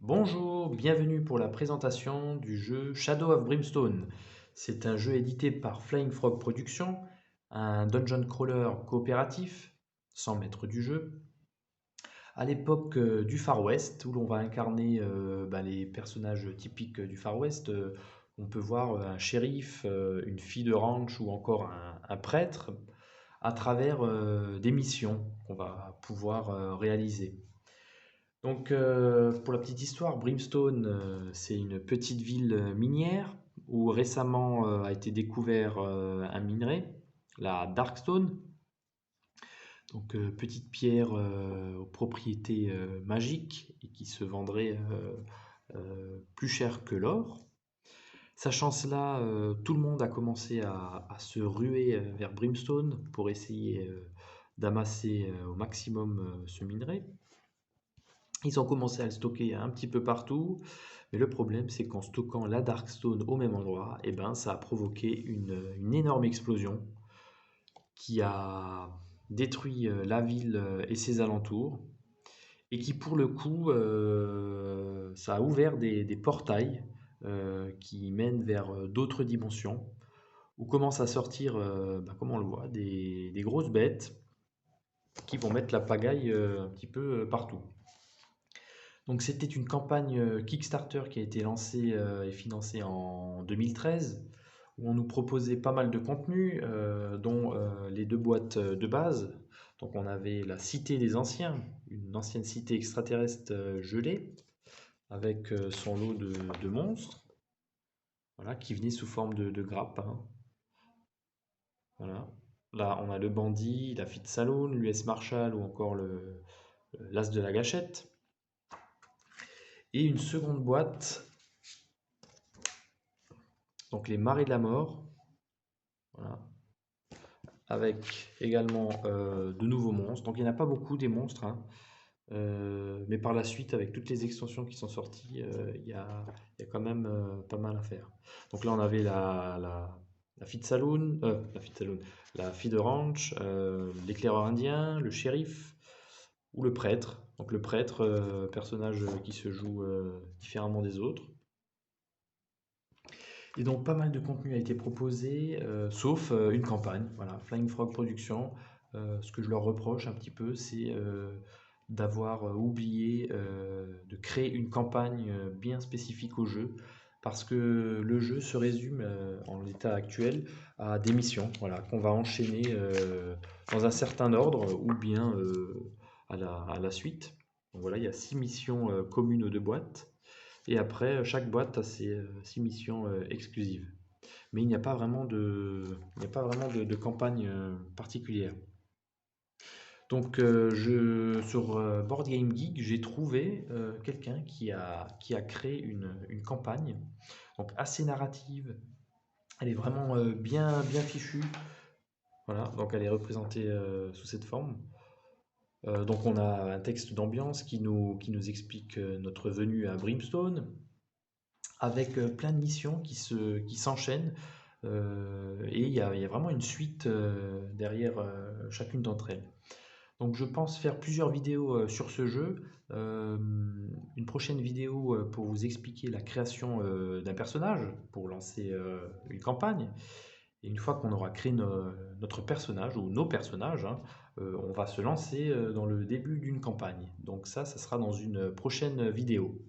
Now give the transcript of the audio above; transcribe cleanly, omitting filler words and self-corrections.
Bonjour, bienvenue pour la présentation du jeu Shadow of Brimstone. C'est un jeu édité par Flying Frog Productions, un dungeon crawler coopératif, sans maître du jeu, à l'époque du Far West, où l'on va incarner les personnages typiques du Far West. On peut voir un shérif, une fille de ranch ou encore un prêtre à travers des missions qu'on va pouvoir réaliser. Donc, pour la petite histoire, Brimstone, c'est une petite ville minière où récemment a été découvert un minerai, la Darkstone. Donc, petite pierre aux propriétés magiques et qui se vendrait plus cher que l'or. Sachant cela, tout le monde a commencé à se ruer vers Brimstone pour essayer d'amasser au maximum ce minerai. Ils ont commencé à le stocker un petit peu partout, mais le problème c'est qu'en stockant la Darkstone au même endroit, eh ben, ça a provoqué une énorme explosion qui a détruit la ville et ses alentours, et qui pour le coup, ça a ouvert des portails qui mènent vers d'autres dimensions, où commencent à sortir, comme on le voit, des grosses bêtes qui vont mettre la pagaille un petit peu partout. Donc c'était une campagne Kickstarter qui a été lancée et financée en 2013, où on nous proposait pas mal de contenu, dont les deux boîtes de base. Donc on avait la Cité des Anciens, une ancienne cité extraterrestre gelée, avec son lot de monstres, voilà, qui venaient sous forme de grappes, hein. Voilà. Là on a le bandit, la Fit Saloon, l'US Marshall ou encore l'As de la Gâchette. Et une seconde boîte, donc les Marées de la Mort, voilà, avec également de nouveaux monstres. Donc il n'y en a pas beaucoup des monstres, hein. Mais par la suite, avec toutes les extensions qui sont sorties, il y a quand même pas mal à faire. Donc là, on avait la Fit Saloon, la Fille de Ranch, l'éclaireur indien, le shérif ou le prêtre. Donc le prêtre, personnage qui se joue différemment des autres. Et donc pas mal de contenu a été proposé, sauf une campagne. Voilà, Flying Frog Productions. Ce que je leur reproche un petit peu, c'est d'avoir oublié de créer une campagne bien spécifique au jeu, parce que le jeu se résume en l'état actuel à des missions, voilà, qu'on va enchaîner dans un certain ordre ou bien à la suite. Donc voilà, il y a 6 missions communes aux deux boîtes. Et après, chaque boîte a ses 6 missions exclusives. Mais il n'y a pas vraiment de campagne particulière. Donc, sur Board Game Geek, j'ai trouvé quelqu'un qui a créé une campagne, donc assez narrative. Elle est vraiment bien, bien fichue. Voilà, donc elle est représentée sous cette forme. Donc on a un texte d'ambiance qui nous explique notre venue à Brimstone, avec plein de missions qui s'enchaînent, et il y a vraiment une suite derrière chacune d'entre elles. Donc je pense faire plusieurs vidéos sur ce jeu. Euh, une prochaine vidéo pour vous expliquer la création d'un personnage, pour lancer une campagne. Et une fois qu'on aura créé notre personnage, ou nos personnages, hein, on va se lancer dans le début d'une campagne. Donc ça sera dans une prochaine vidéo.